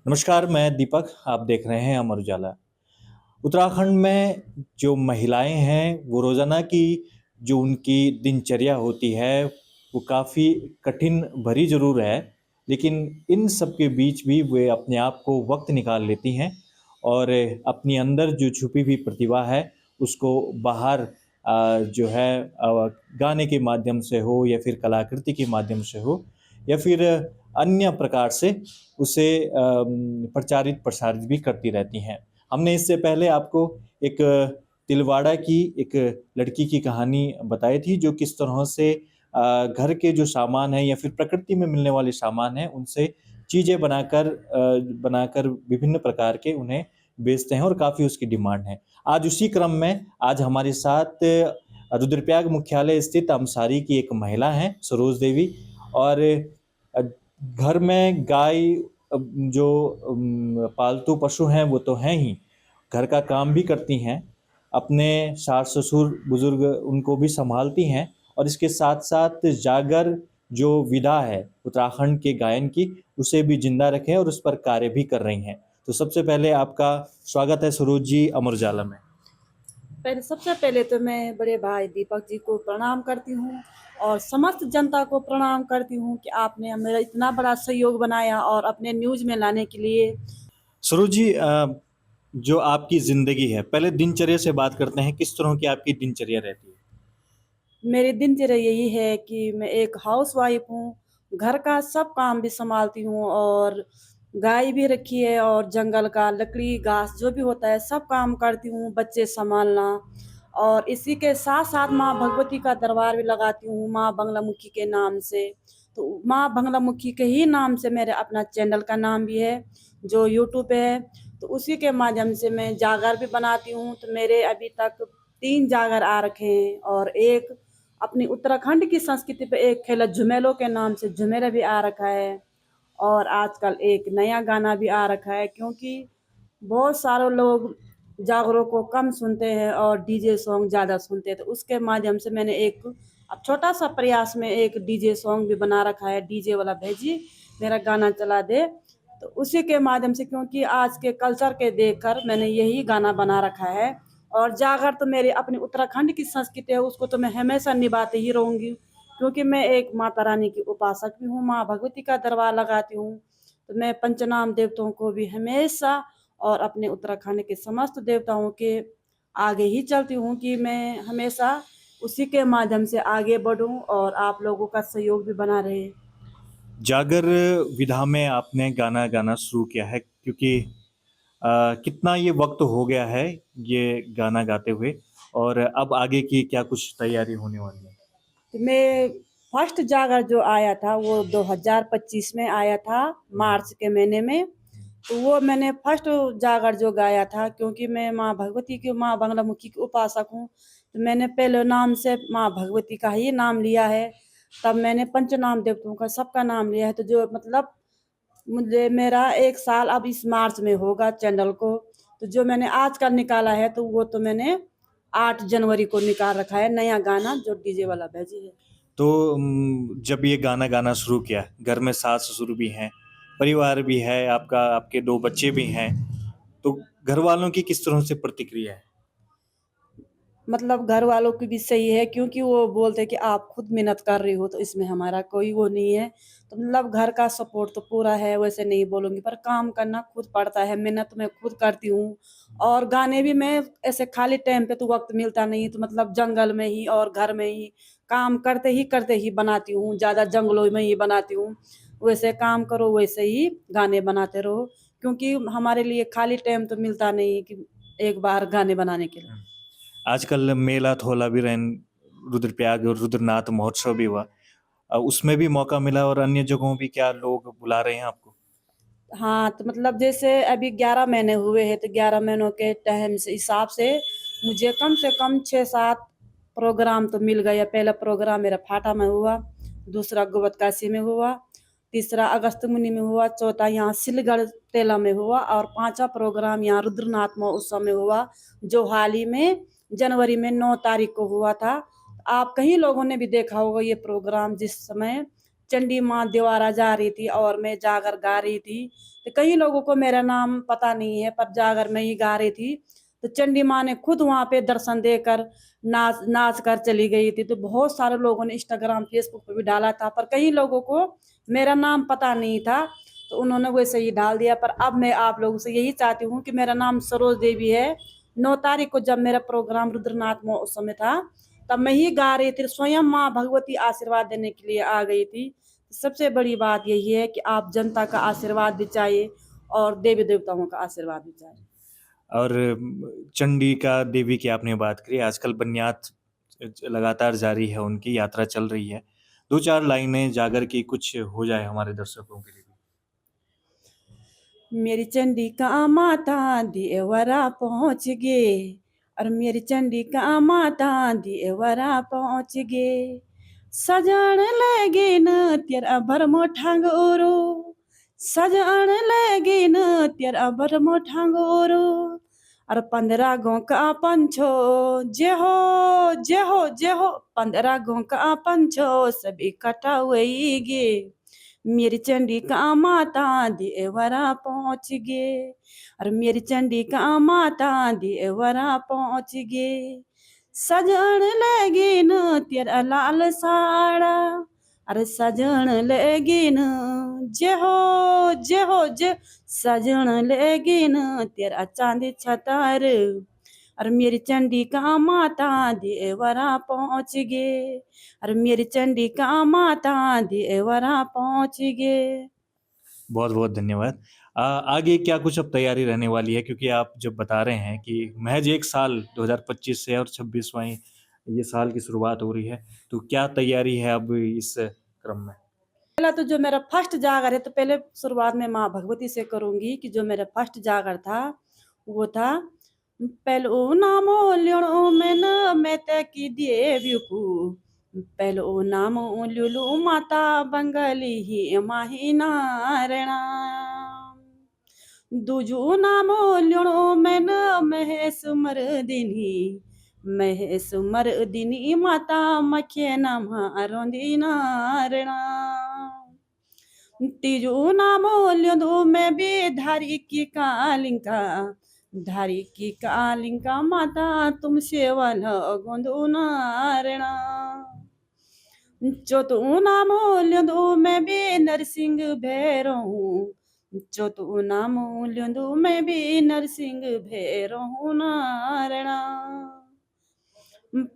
नमस्कार, मैं दीपक, आप देख रहे हैं अमर उजाला। उत्तराखंड में जो महिलाएँ हैं, वो रोज़ाना की जो उनकी दिनचर्या होती है, वो काफ़ी कठिन भरी ज़रूर है, लेकिन इन सब के बीच भी वे अपने आप को वक़्त निकाल लेती हैं और अपनी अंदर जो छुपी हुई प्रतिभा है, उसको बाहर जो है गाने के माध्यम से हो या फिर कलाकृति के माध्यम से हो या फिर अन्य प्रकार से उसे प्रचारित-प्रसारित भी करती रहती हैं। हमने इससे पहले आपको एक तिलवाड़ा की एक लड़की की कहानी बताई थी जो किस तरह से घर के जो सामान हैं या फिर प्रकृति में मिलने वाले सामान हैं उनसे चीज़ें बनाकर विभिन्न प्रकार के उन्हें बेचते हैं और काफ़ी उसकी डिमांड है। आज उसी क्रम में आज हमारे साथ रुद्रप्रयाग मुख्यालय स्थित अमसारी की एक महिला हैं सरोज देवी और अ, घर में गाय जो पालतू पशु हैं वो तो हैं ही, घर का काम भी करती हैं, अपने सास-ससुर, बुज़ुर्ग उनको भी सँभालती हैं और इसके साथ-साथ जागर जो विधा है उत्तराखंड के गायन की, उसे भी ज़िंदा रखें और उस पर कार्य भी कर रही हैं। तो सबसे पहले आपका स्वागत है सरोज जी अमर उजाला में। सबसे पहले तो मैं बड़े भाई दीपक जी को प्रणाम करती हूँ और समस्त जनता को प्रणाम करती हूँ कि आपने मेरा इतना बड़ा सहयोग बनाया और अपने न्यूज़ में लाने के लिए। सरोज जी जो आपकी ज़िंदगी है, पहले दिनचर्या से बात करते हैं, किस तरह की आपकी दिनचर्या रहती है? मेरी दिनचर्या यही है कि मैं एक हाउसवाइफ हूँ, घर का सब काम भी सँभालती हूँ और गाय भी रखी है और जंगल का लकड़ी, घास जो भी होता है सब काम करती हूँ, बच्चे सँभालना और इसी के साथ-साथ माँ भगवती का दरबार भी लगाती हूँ, माँ बगलामुखी के नाम से। तो माँ बगलामुखी के ही नाम से मेरे अपना चैनल का नाम भी है, जो यूट्यूब पे है। तो उसी के माध्यम से मैं जागर भी बनाती हूँ, तो मेरे अभी तक 3 जागर आ रखे हैं और एक अपनी उत्तराखंड की संस्कृति पे एक खेला झुमेलों के नाम से झुमेरा भी आ रखा है और आजकल एक नया गाना भी आ रखा है क्योंकि बहुत सारे लोग जागरों को कम सुनते हैं और डीजे सॉन्ग ज़्यादा सुनते हैं तो उसके माध्यम से मैंने एक अब छोटा सा प्रयास में एक डीजे सॉन्ग भी बना रखा है, डीजे वाला भेजी मेरा गाना चला दे। तो उसी के माध्यम से क्योंकि आज के कल्चर के देखकर मैंने यही गाना बना रखा है और जागर तो मेरी अपनी उत्तराखंड की संस्कृति है, उसको तो मैं हमेशा निभाते ही रहूँगी क्योंकि मैं एक माता रानी की उपासक भी हूँ, माँ भगवती का दरबार लगाती हूँ। तो मैं पंचनाम देवताओं को भी हमेशा और अपने उत्तराखंड के समस्त देवताओं के आगे ही चलती हूँ कि मैं हमेशा उसी के माध्यम से आगे बढ़ूँ और आप लोगों का सहयोग भी बना रहे। जागर विधा में आपने गाना गाना शुरू किया है क्योंकि कितना ये वक़्त हो गया है ये गाना गाते हुए और अब आगे की क्या कुछ तैयारी होने वाली है? तो मैं फर्स्ट जागर जो आया था वो 2025 में आया था, मार्च के महीने में। तो वो मैंने फर्स्ट जागर जो गाया था क्योंकि मैं माँ भगवती की माँ बगलामुखी की उपासक हूँ, तो मैंने पहले नाम से माँ भगवती का ही नाम लिया है। तब मैंने पंचनाम देवताओं का सबका नाम लिया है, तो जो मतलब मुझे मेरा 1 साल अब इस मार्च में होगा चैनल को। तो जो मैंने आज का निकाला है तो वो तो मैंने 8 जनवरी को निकाल रखा है नया गाना जो डीजे वाला भेजी है। तो जब ये गाना गाना शुरू किया, घर में सास-ससुर भी हैं, परिवार भी है, आपके 2 बच्चे भी हैं, तो घरवालों की किस तरह से प्रतिक्रिया है? मतलब घर वालों की भी सही है क्योंकि वो बोलते हैं कि आप खुद मेहनत कर रही हो तो इसमें हमारा कोई वो नहीं है। तो मतलब घर का सपोर्ट तो पूरा है, वैसे नहीं बोलूँगी पर काम करना खुद पड़ता है, मेहनत मैं खुद करती हूँ और गाने भी मैं ऐसे खाली टाइम पे तो वक़्त मिलता नहीं तो मतलब जंगल में ही और घर में ही काम करते ही बनाती हूँ, ज़्यादा जंगलों में ही बनाती हूँ। वैसे काम करो वैसे ही गाने बनाते रहो क्योंकि हमारे लिए खाली टाइम तो मिलता नहीं कि एक बार गाने बनाने के लिए। हुँ। आजकल मेला थोलावीरेन रुद्रप्रयाग और रुद्रनाथ महोत्सव भी हुआ। उसमें भी मौका मिला और अन्य जगहों भी क्या लोग बुला रहे हैं आपको? हाँ, तो मतलब जैसे अभी 11 महीने हुए हैं, तो 11 महीनों के टाइम से हिसाब से मुझे कम 6-7 प्रोग्राम तो मिल गए। पहला प्रोग्राम मेरा फाटा में हुआ, दूसरा गोबदकाशी में हुआ, तीसरा अगस्त्यमुनि में हुआ, चौथा यहाँ सिलगढ़ तेला में हुआ और पाँचवा प्रोग्राम यहाँ रुद्रनाथ महोत्सव में हुआ, जो हाल ही में जनवरी में 9 तारीख को हुआ था। आप कई लोगों ने भी देखा होगा ये प्रोग्राम जिस समय चंडी माँ द्वारा जा रही थी और मैं जागर गा रही थी। तो कई लोगों को मेरा नाम पता नहीं है, पर जागर मैं ही गा रही थी। तो चंडी माँ ने खुद वहाँ पे दर्शन देकर नाच नाच कर चली गई थी। तो बहुत सारे लोगों ने इंस्टाग्राम फेसबुक पे भी डाला था, पर कई लोगों को मेरा नाम पता नहीं था, तो उन्होंने वैसे ही डाल दिया। पर अब मैं आप लोगों से यही चाहती हूँ कि मेरा नाम सरोज देवी है। 9 तारीख को जब मेरा प्रोग्राम रुद्रनाथ महोत्सव में था, तब मैं ही गा रही थी, स्वयं माँ भगवती आशीर्वाद देने के लिए आ गई थी। सबसे बड़ी बात यही है कि आप जनता का आशीर्वाद भी चाहिए और देवी देवताओं का आशीर्वाद भी चाहिए। और चंडिका देवी की आपने बात करी, आजकल बन्यात लगातार जारी है, उनकी यात्रा चल रही है। 2-4 लाइनें जागर की कुछ हो जाए हमारे दर्शकों के लिए भी। मेरी चंडिका माता देवरा पहुँच गे, और मेरी चंडिका माता देवरा पहुँच गे। सजन लगे न तेरा भरमो ठांगोरो, सजन लगे न तेरा भरमो ठांगोरो। और 15 गाँव का पंछो, जे हो जे हो जे हो, 15 गाँव का पंछो सभी इकट्ठा हुई गे। मेरी चंडिका माता देवरा पहुँच गे, और मेरी चंडिका माता देवरा पहुँच गे। सजन लगे न तेरा लाल साड़ा, अरे सजन लगे न जे हो जे हो जे, सजन लगे न तेरा चांदी छतर, और मेरी चंडिका माता देवरा पहुँच गे, और मेरी चंडिका माता देवरा पहुँच गे। बहुत बहुत धन्यवाद। आगे क्या कुछ अब तैयारी रहने वाली है, क्योंकि आप जब बता रहे हैं कि महज 1 साल 2025 से और 26वां ये साल की शुरुआत हो रही है, तो क्या तैयारी है अब इस क्रम में? पहला तो जो मेरा फर्स्ट जागर है, तो पहले शुरुआत में माँ भगवती से करूंगी कि जो मेरा फर्स्ट जागर था वो था, पहलो नामो ल्योणो में न मैं की देवी को, पहलो नामो ल्युलु माता बंगाली ही माही नारायणा, दूजो नामो ल्योणो में न महेश मर्दिनी, महेश मर्दिनी माता मखे नाम रोंदी नारायणा। तीजो नामो ल्योंदो में भी धारी की कालिंका, धारी की कालिंका माता तुम सेवल गोंदो नारायणा। चौथो नामो ल्योंदो में भी नरसिंह भैरव, चौथो नामो ल्योंदो में भी नरसिंह भैरव नारायणा।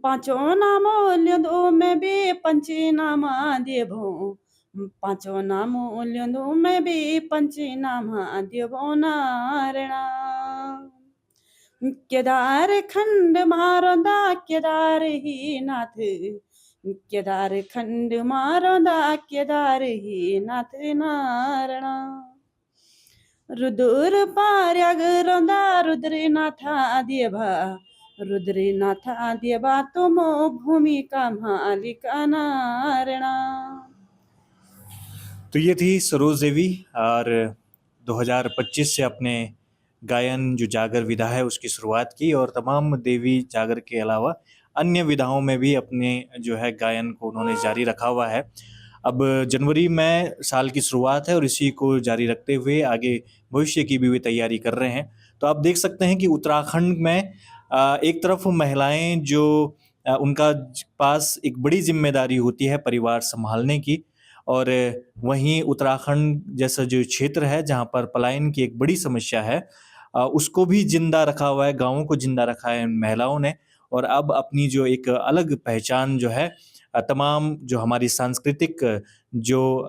पांचों नामो ल्योंदो में भी पंची नामा देवो, पांचों नामो ल्योंदो में भी पंची नामा देवो नारायणा। केदार खंड मारोदा केदार ही नाथ, केदार खंड मारोदा केदार ही नाथ नारायणा। रुद्र पार्याग रोंदा रुद्रनाथा देवा, रुद्रनाथा देवा तुमो भूमिका मालिका नारायणा। तो ये थी सरोज देवी, और 2025 से अपने गायन जो जागर विधा है उसकी शुरुआत की, और तमाम देवी जागर के अलावा अन्य विधाओं में भी अपने जो है गायन को उन्होंने जारी रखा हुआ है। अब जनवरी में साल की शुरुआत है और इसी को जारी रखते हुए आगे भविष्य की भी वे तैयारी कर रहे हैं। तो आप देख सकते हैं कि उत्तराखंड में एक तरफ महिलाएं जो उनका पास एक बड़ी जिम्मेदारी होती है परिवार संभालने की, और वहीं उत्तराखंड जैसा जो क्षेत्र है जहाँ पर पलायन की एक बड़ी समस्या है, उसको भी जिंदा रखा हुआ है, गाँवों को जिंदा रखा है महिलाओं ने। और अब अपनी जो एक अलग पहचान जो है, तमाम जो हमारी सांस्कृतिक जो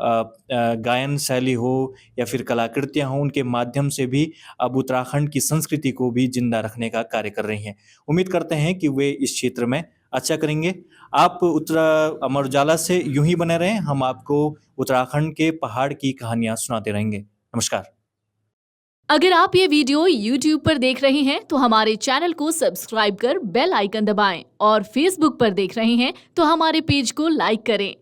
गायन शैली हो या फिर कलाकृतियाँ हों, उनके माध्यम से भी अब उत्तराखंड की संस्कृति को भी जिंदा रखने का कार्य कर रही हैं। उम्मीद करते हैं कि वे इस क्षेत्र में अच्छा करेंगे। आप अमर उजाला से यूं ही बने रहें, हम आपको उत्तराखंड के पहाड़ की कहानियां सुनाते रहेंगे। नमस्कार। अगर आप ये वीडियो YouTube पर देख रहे हैं तो हमारे चैनल को सब्सक्राइब कर बेल आइकन दबाएं, और Facebook पर देख रहे हैं तो हमारे पेज को लाइक करें।